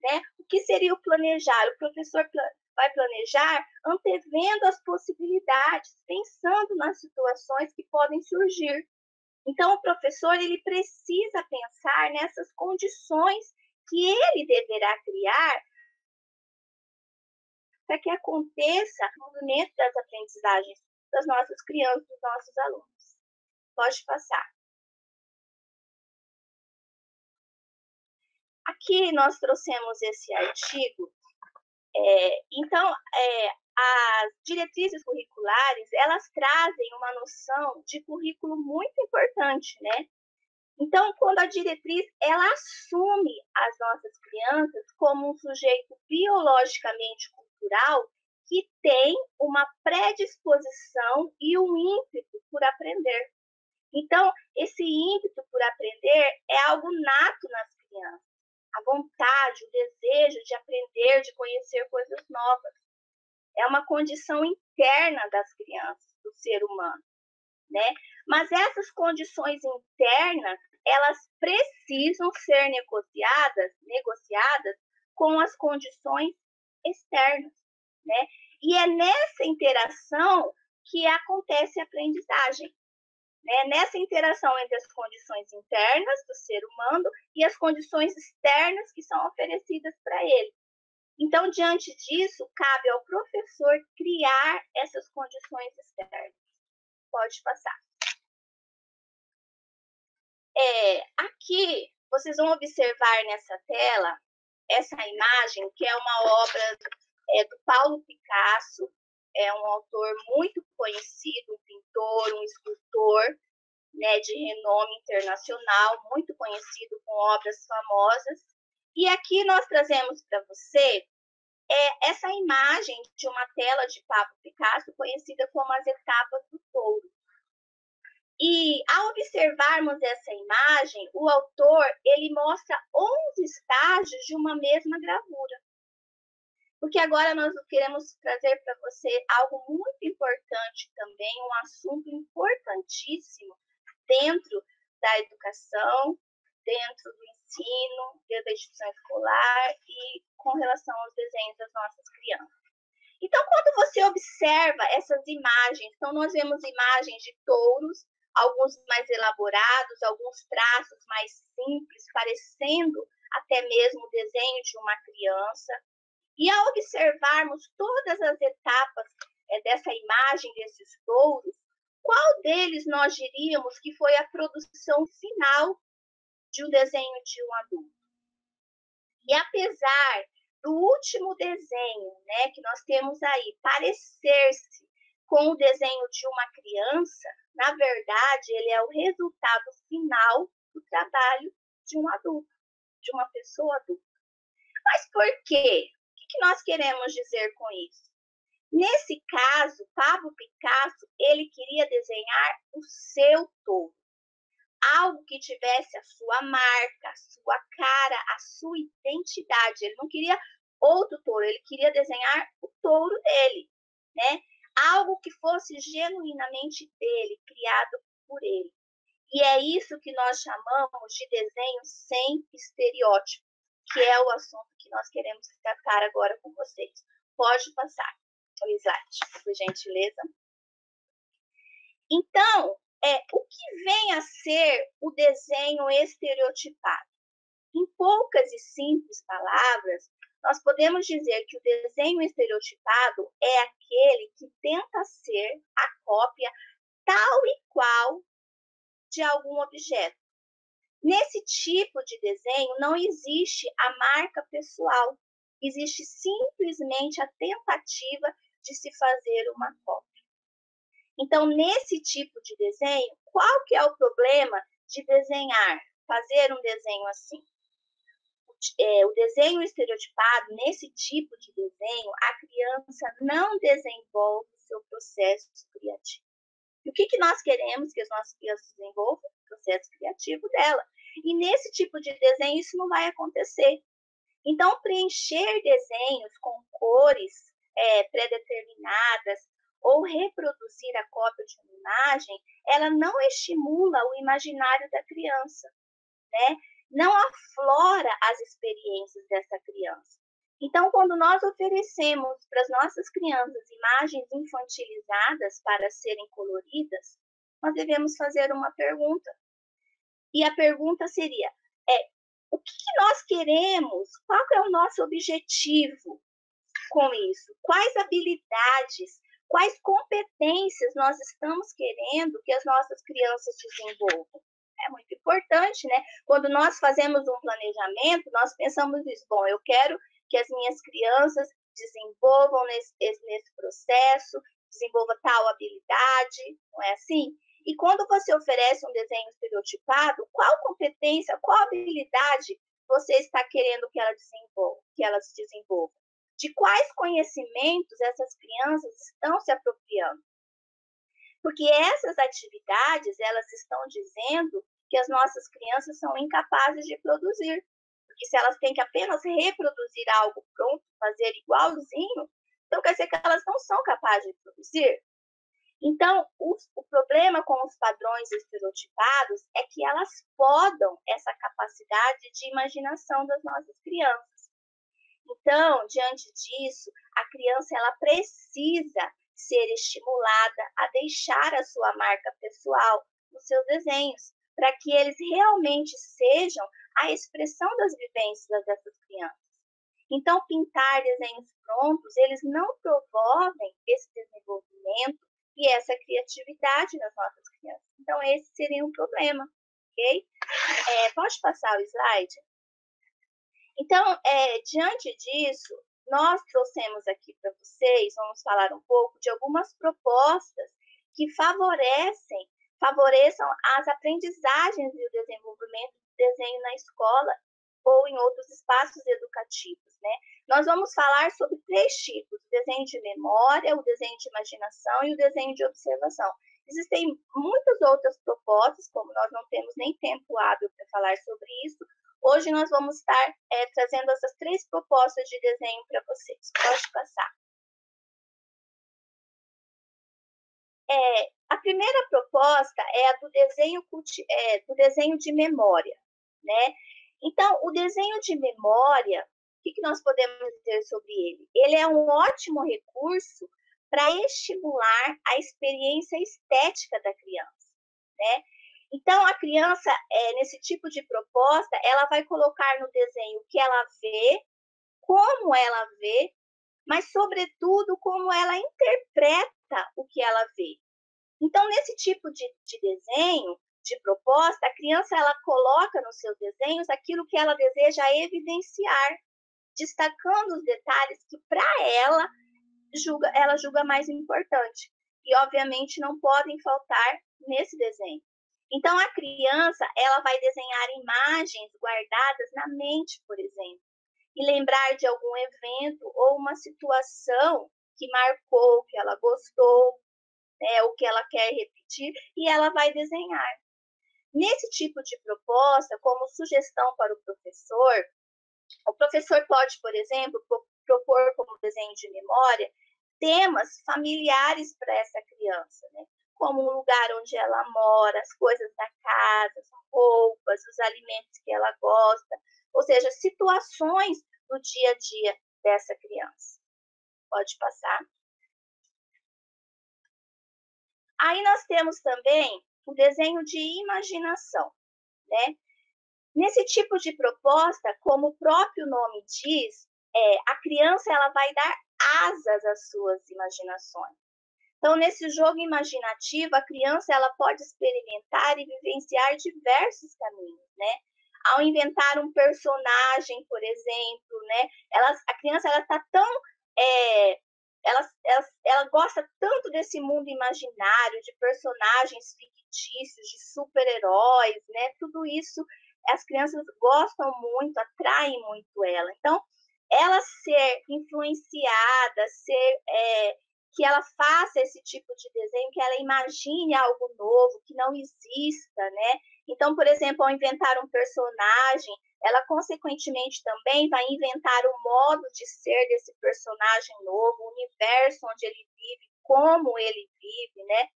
Né? O que seria o planejar? O professor vai planejar antevendo as possibilidades, pensando nas situações que podem surgir. Então, o professor ele precisa pensar nessas condições que ele deverá criar para que aconteça o movimento das aprendizagens das nossas crianças, dos nossos alunos. Pode passar. Aqui nós trouxemos esse artigo. Então, as diretrizes curriculares, elas trazem uma noção de currículo muito importante, né? Então, quando a diretriz, ela assume as nossas crianças como um sujeito biologicamente cultural que tem uma predisposição e um ímpeto por aprender. Então, esse ímpeto por aprender é algo nato nas crianças. A vontade, o desejo de aprender, de conhecer coisas novas. É uma condição interna das crianças, do ser humano, né? Mas essas condições internas, elas precisam ser negociadas com as condições externas, né? E é nessa interação que acontece a aprendizagem. Né? Nessa interação entre as condições internas do ser humano e as condições externas que são oferecidas para ele. Então, diante disso, cabe ao professor criar essas condições externas. Pode passar. Aqui, vocês vão observar nessa tela essa imagem, que é uma obra do Paulo Picasso, é um autor muito conhecido, um pintor, um escultor, né, de renome internacional, muito conhecido com obras famosas. E aqui nós trazemos para você essa imagem de uma tela de Pablo Picasso, conhecida como As Etapas do Touro. E ao observarmos essa imagem, o autor ele mostra 11 estágios de uma mesma gravura. Porque agora nós queremos trazer para você algo muito importante também, um assunto importantíssimo dentro da educação, dentro do ensino, dentro da instituição escolar e com relação aos desenhos das nossas crianças. Então, quando você observa essas imagens, então nós vemos imagens de touros, alguns mais elaborados, alguns traços mais simples, parecendo até mesmo o desenho de uma criança. E ao observarmos todas as etapas dessa imagem desses touros, qual deles nós diríamos que foi a produção final de um desenho de um adulto? E apesar do último desenho, né, que nós temos aí, parecer-se com o desenho de uma criança, na verdade, ele é o resultado final do trabalho de um adulto, de uma pessoa adulta. Mas por quê? O que nós queremos dizer com isso? Nesse caso, Pablo Picasso, ele queria desenhar o seu touro. Algo que tivesse a sua marca, a sua cara, a sua identidade. Ele não queria outro touro, ele queria desenhar o touro dele, né? Algo que fosse genuinamente dele, criado por ele. E é isso que nós chamamos de desenho sem estereótipo, que é o assunto que nós queremos tratar agora com vocês. Pode passar o slide, por gentileza. Então, o que vem a ser o desenho estereotipado? Em poucas e simples palavras, nós podemos dizer que o desenho estereotipado é aquele que tenta ser a cópia tal e qual de algum objeto. Nesse tipo de desenho não existe a marca pessoal, existe simplesmente a tentativa de se fazer uma cópia. Então, nesse tipo de desenho, qual que é o problema de desenhar, fazer um desenho assim? O desenho estereotipado, nesse tipo de desenho, a criança não desenvolve o seu processo criativo. E o que nós queremos que as nossas crianças desenvolvam? O processo criativo dela. E nesse tipo de desenho, isso não vai acontecer. Então, preencher desenhos com cores pré-determinadas ou reproduzir a cópia de uma imagem, ela não estimula o imaginário da criança, né? Não aflora as experiências dessa criança. Então, quando nós oferecemos para as nossas crianças imagens infantilizadas para serem coloridas, nós devemos fazer uma pergunta. E a pergunta seria, o que nós queremos? Qual é o nosso objetivo com isso? Quais habilidades, quais competências nós estamos querendo que as nossas crianças desenvolvam? É muito importante, né? Quando nós fazemos um planejamento, nós pensamos nisso. Bom, eu quero que as minhas crianças desenvolvam nesse processo, desenvolva tal habilidade, não é assim? E quando você oferece um desenho estereotipado, qual competência, qual habilidade você está querendo que elas desenvolvam? De quais conhecimentos essas crianças estão se apropriando? Porque essas atividades, elas estão dizendo que as nossas crianças são incapazes de produzir. Porque se elas têm que apenas reproduzir algo pronto, fazer igualzinho, então quer dizer que elas não são capazes de produzir. Então, o problema com os padrões estereotipados é que elas podam essa capacidade de imaginação das nossas crianças. Então, diante disso, a criança ela precisa ser estimulada a deixar a sua marca pessoal nos seus desenhos, para que eles realmente sejam a expressão das vivências dessas crianças. Então, pintar desenhos prontos, eles não promovem esse desenvolvimento e essa criatividade nas nossas crianças. Então, esse seria um problema. ok? Pode passar o slide? Então, diante disso, nós trouxemos aqui para vocês, vamos falar um pouco de algumas propostas que favoreçam as aprendizagens e o desenvolvimento do desenho na escola ou em outros espaços educativos, né? Nós vamos falar sobre 3 tipos: o desenho de memória, o desenho de imaginação e o desenho de observação. Existem muitas outras propostas, como nós não temos nem tempo hábil para falar sobre isso. Hoje nós vamos estar trazendo essas 3 propostas de desenho para vocês. Pode passar. A primeira proposta é a do desenho de memória, né? Então, o desenho de memória, o que nós podemos dizer sobre ele? Ele é um ótimo recurso para estimular a experiência estética da criança, né? Então, a criança, nesse tipo de proposta, ela vai colocar no desenho o que ela vê, como ela vê, mas, sobretudo, como ela interpreta o que ela vê. Então, nesse tipo de desenho, de proposta, a criança ela coloca nos seus desenhos aquilo que ela deseja evidenciar, destacando os detalhes que, para ela julga mais importante. E, obviamente, não podem faltar nesse desenho. Então, a criança ela vai desenhar imagens guardadas na mente, por exemplo, e lembrar de algum evento ou uma situação que marcou, que ela gostou, o que ela quer repetir, e ela vai desenhar. Nesse tipo de proposta, como sugestão para o professor pode, por exemplo, propor como desenho de memória temas familiares para essa criança, né? Como o lugar onde ela mora, as coisas da casa, as roupas, os alimentos que ela gosta, ou seja, situações do dia a dia dessa criança. Pode passar. Aí nós temos também o desenho de imaginação, né? Nesse tipo de proposta, como o próprio nome diz, a criança ela vai dar asas às suas imaginações. Então, nesse jogo imaginativo, a criança ela pode experimentar e vivenciar diversos caminhos, né? Ao inventar um personagem, por exemplo, né? A criança ela está tão ela gosta tanto desse mundo imaginário, de personagens fictícios, de super-heróis, né? Tudo isso as crianças gostam muito, atraem muito ela. Então, ela ser influenciada, que ela faça esse tipo de desenho, que ela imagine algo novo, que não exista, né? Então, por exemplo, ao inventar um personagem, ela consequentemente também vai inventar o modo de ser desse personagem novo, o universo onde ele vive, como ele vive, né?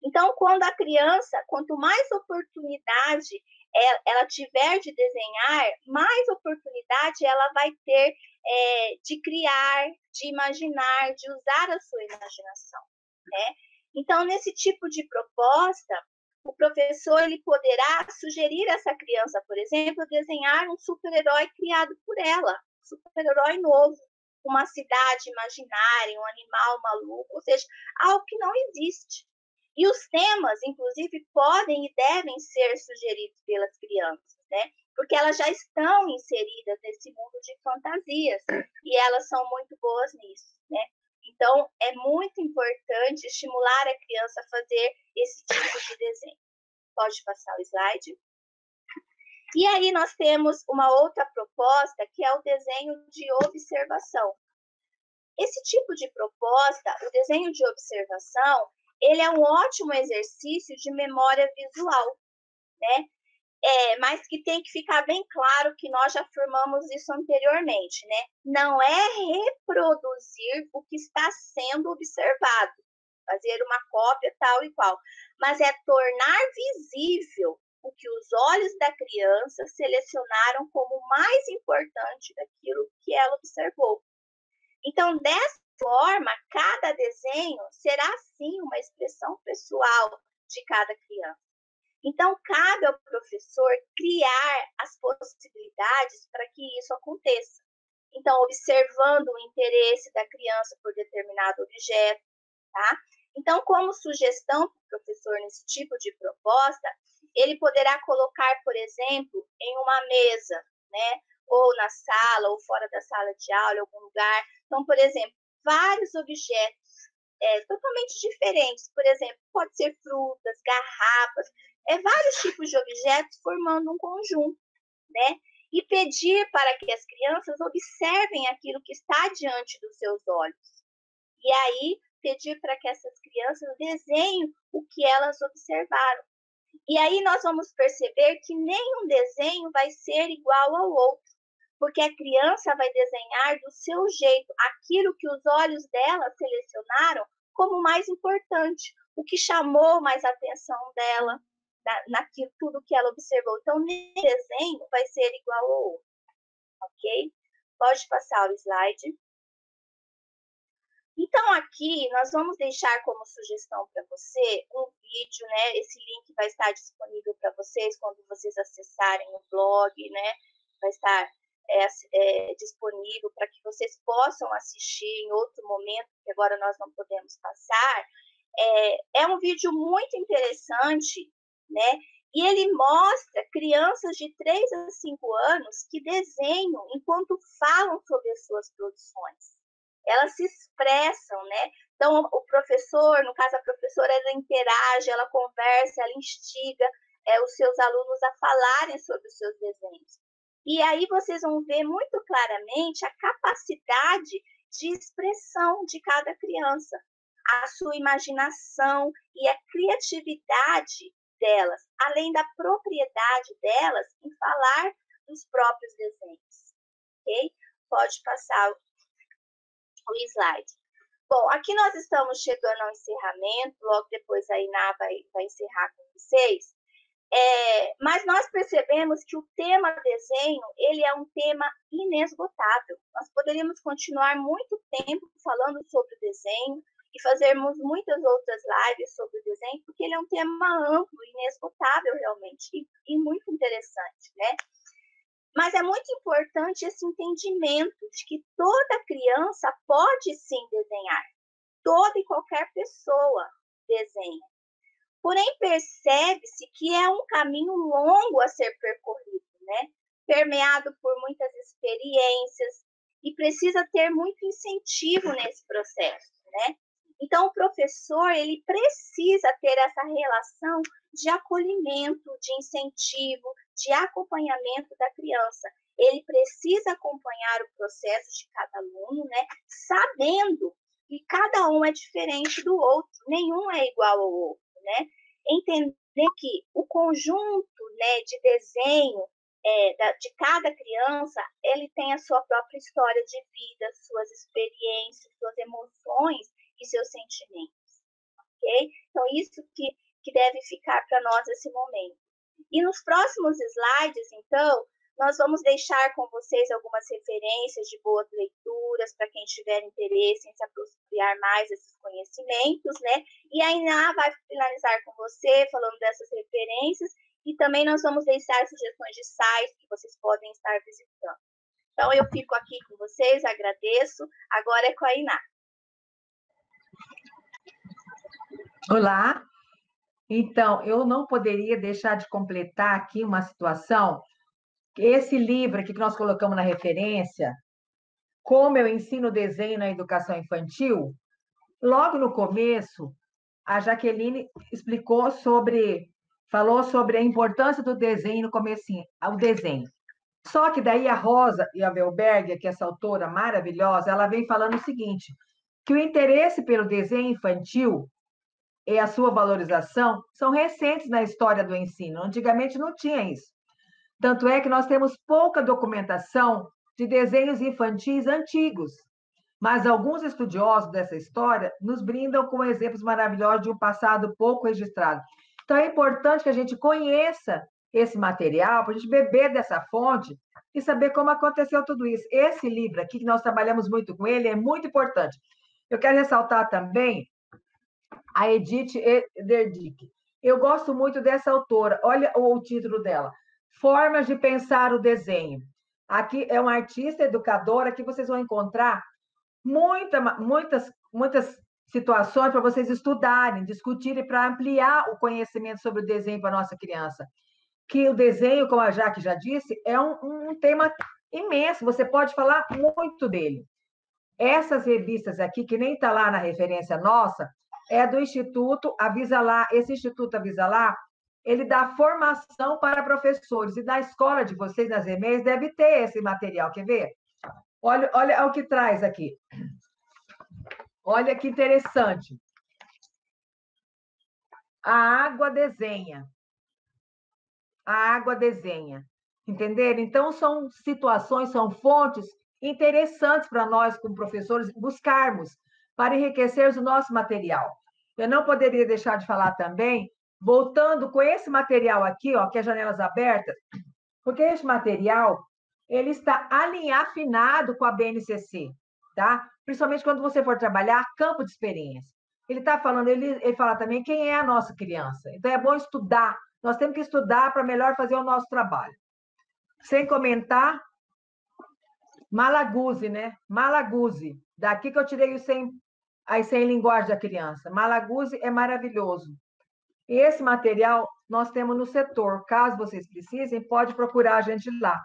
Então, quando a criança, quanto mais oportunidade ela tiver de desenhar, mais oportunidade ela vai ter de criar, de imaginar, de usar a sua imaginação, né? Então, nesse tipo de proposta, o professor ele poderá sugerir a essa criança, por exemplo, desenhar um super-herói criado por ela, um super-herói novo, uma cidade imaginária, um animal maluco, ou seja, algo que não existe. E os temas, inclusive, podem e devem ser sugeridos pelas crianças, né? Porque elas já estão inseridas nesse mundo de fantasias e elas são muito boas nisso, né? Então, é muito importante estimular a criança a fazer esse tipo de desenho. Pode passar o slide. E aí nós temos uma outra proposta, que é o desenho de observação. Esse tipo de proposta, o desenho de observação, ele é um ótimo exercício de memória visual, né? Mas que tem que ficar bem claro que nós já afirmamos isso anteriormente, né? Não é reproduzir o que está sendo observado, fazer uma cópia tal e qual, mas é tornar visível o que os olhos da criança selecionaram como mais importante daquilo que ela observou. Então, dessa forma, cada desenho será, sim, uma expressão pessoal de cada criança. Então, cabe ao professor criar as possibilidades para que isso aconteça. Então, observando o interesse da criança por determinado objeto, tá? Então, como sugestão para o professor nesse tipo de proposta, ele poderá colocar, por exemplo, em uma mesa, né? Ou na sala, ou fora da sala de aula, em algum lugar. Então, por exemplo, vários objetos totalmente diferentes. Por exemplo, pode ser frutas, garrafas, vários tipos de objetos formando um conjunto, né? E pedir para que as crianças observem aquilo que está diante dos seus olhos. E aí, pedir para que essas crianças desenhem o que elas observaram. E aí nós vamos perceber que nenhum desenho vai ser igual ao outro, porque a criança vai desenhar do seu jeito aquilo que os olhos dela selecionaram como mais importante, o que chamou mais a atenção dela, naquilo tudo que ela observou. Então, nenhum desenho vai ser igual ao outro, ok? Pode passar o slide. Então, aqui nós vamos deixar como sugestão para você um vídeo, né? Esse link vai estar disponível para vocês quando vocês acessarem o blog, né? Vai estar disponível para que vocês possam assistir em outro momento, que agora nós não podemos passar. É um vídeo muito interessante, né? E ele mostra crianças de 3 a 5 anos que desenham enquanto falam sobre as suas produções. Elas se expressam, né? Então, o professor, no caso a professora, ela interage, ela conversa, ela instiga os seus alunos a falarem sobre os seus desenhos. E aí vocês vão ver muito claramente a capacidade de expressão de cada criança, a sua imaginação e a criatividade delas, além da propriedade delas em falar dos próprios desenhos. Ok? Pode passar o slide. Bom, aqui nós estamos chegando ao encerramento, logo depois a Iná vai encerrar com vocês. Mas nós percebemos que o tema desenho, ele é um tema inesgotável. Nós poderíamos continuar muito tempo falando sobre o desenho e fazermos muitas outras lives sobre o desenho, porque ele é um tema amplo, inesgotável realmente, e muito interessante, né? Mas é muito importante esse entendimento de que toda criança pode sim desenhar. Toda e qualquer pessoa desenha. Porém, percebe-se que é um caminho longo a ser percorrido, né? Permeado por muitas experiências e precisa ter muito incentivo nesse processo, né? Então, o professor, ele precisa ter essa relação de acolhimento, de incentivo, de acompanhamento da criança. Ele precisa acompanhar o processo de cada aluno, né? Sabendo que cada um é diferente do outro, nenhum é igual ao outro, né? Entender que o conjunto, né, de desenho de cada criança, ele tem a sua própria história de vida, suas experiências, suas emoções e seus sentimentos, ok? Então, isso que deve ficar para nós nesse momento. E nos próximos slides, então, nós vamos deixar com vocês algumas referências de boas leituras para quem tiver interesse em se apropriar mais desses conhecimentos, né? E a Iná vai finalizar com você falando dessas referências e também nós vamos deixar sugestões de sites que vocês podem estar visitando. Então, eu fico aqui com vocês, agradeço. Agora é com a Iná. Olá. Então, eu não poderia deixar de completar aqui uma situação. Esse livro aqui que nós colocamos na referência, Como eu ensino desenho na educação infantil, logo no começo, a Jaqueline falou sobre a importância do desenho no comecinho, o desenho. Só que daí a Rosa e a Velberger, que é essa autora maravilhosa, ela vem falando o seguinte, que o interesse pelo desenho infantil e a sua valorização são recentes na história do ensino. Antigamente não tinha isso. Tanto é que nós temos pouca documentação de desenhos infantis antigos. Mas alguns estudiosos dessa história nos brindam com exemplos maravilhosos de um passado pouco registrado. Então é importante que a gente conheça esse material, para a gente beber dessa fonte e saber como aconteceu tudo isso. Esse livro aqui, que nós trabalhamos muito com ele, é muito importante. Eu quero ressaltar também a Edith Ederdick. Eu gosto muito dessa autora. Olha o título dela. Formas de pensar o desenho. Aqui é uma artista educadora que vocês vão encontrar muitas situações para vocês estudarem, discutirem, para ampliar o conhecimento sobre o desenho para a nossa criança. Que o desenho, como a Jaque já disse, é um tema imenso, você pode falar muito dele. Essas revistas aqui, que nem está lá na referência nossa, é do Instituto Avisa Lá. Esse Instituto Avisa Lá, ele dá formação para professores, e na escola de vocês, nas EMEIs, deve ter esse material, quer ver? Olha o que traz aqui. Olha que interessante. A água desenha. A água desenha. Entenderam? Então, são situações, são fontes interessantes para nós, como professores, buscarmos para enriquecer o nosso material. Eu não poderia deixar de falar também, voltando com esse material aqui, ó, que é Janelas Abertas, porque esse material ele está afinado com a BNCC, tá? Principalmente quando você for trabalhar campo de experiência. Ele está falando, ele fala também quem é a nossa criança. Então é bom estudar. Nós temos que estudar para melhor fazer o nosso trabalho. Sem comentar, Malaguzzi, né? Malaguzzi. Daqui que eu tirei as 100 linguagens da criança. Malaguzzi é maravilhoso. E esse material nós temos no setor. Caso vocês precisem, pode procurar a gente lá.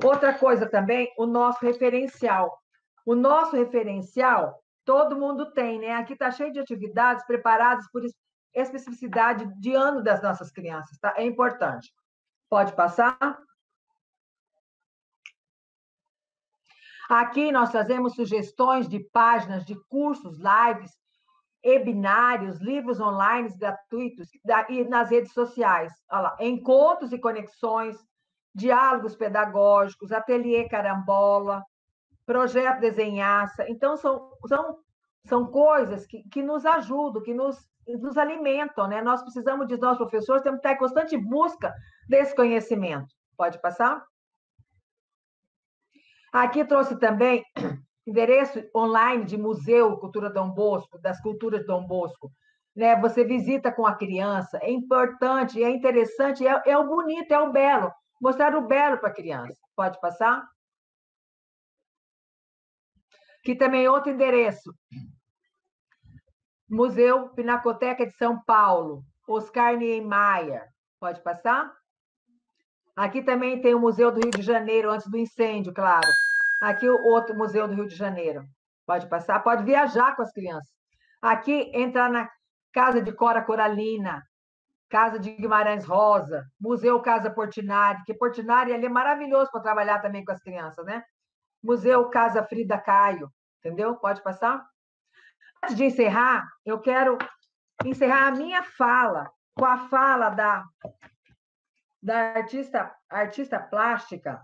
Outra coisa também, o nosso referencial. O nosso referencial, todo mundo tem, né? Aqui está cheio de atividades preparadas por especificidade de ano das nossas crianças, tá? É importante. Pode passar? Aqui nós fazemos sugestões de páginas, de cursos, lives, webinários, livros online gratuitos e nas redes sociais. Olha lá, encontros e conexões, diálogos pedagógicos, ateliê carambola, projeto desenhaça. Então, são coisas que nos ajudam, que nos alimentam, né? Nós precisamos de nós, professores, temos que estar em constante busca desse conhecimento. Pode passar? Aqui trouxe também endereço online de Museu Cultura Dom Bosco, das Culturas Dom Bosco. Né? Você visita com a criança, é importante, é interessante, é o bonito, é o belo. Mostrar o belo para a criança. Pode passar? Aqui também outro endereço. Museu Pinacoteca de São Paulo, Oscar Niemeyer. Pode passar? Aqui também tem o Museu do Rio de Janeiro, antes do incêndio, claro. Aqui o outro Museu do Rio de Janeiro. Pode passar? Pode viajar com as crianças. Aqui, entrar na Casa de Cora Coralina, Casa de Guimarães Rosa, Museu Casa Portinari, que Portinari ali é maravilhoso para trabalhar também com as crianças, né? Museu Casa Frida Caio, entendeu? Pode passar? Antes de encerrar, eu quero encerrar a minha fala com a fala da artista plástica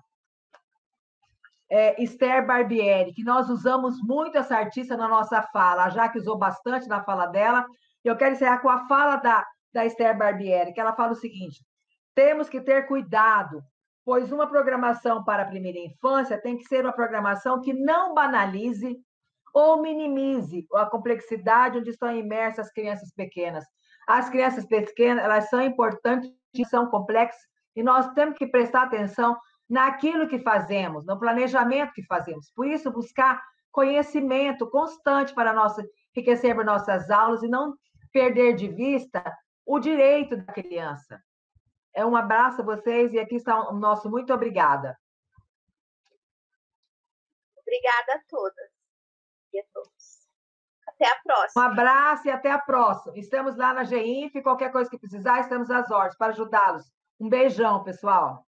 Esther Barbieri, que nós usamos muito essa artista na nossa fala, a Jaque usou bastante na fala dela. Eu quero encerrar com a fala da Esther Barbieri, que ela fala o seguinte: temos que ter cuidado, pois uma programação para a primeira infância tem que ser uma programação que não banalize ou minimize a complexidade onde estão imersas as crianças pequenas. As crianças pequenas, elas são importantes, são complexas, e nós temos que prestar atenção naquilo que fazemos, no planejamento que fazemos. Por isso, buscar conhecimento constante para enriquecer nossas aulas e não perder de vista o direito da criança. Um abraço a vocês e aqui está o nosso muito obrigada. Obrigada a todas e a todos. Até a próxima. Um abraço e até a próxima. Estamos lá na GEINF, qualquer coisa que precisar, estamos às ordens para ajudá-los. Um beijão, pessoal.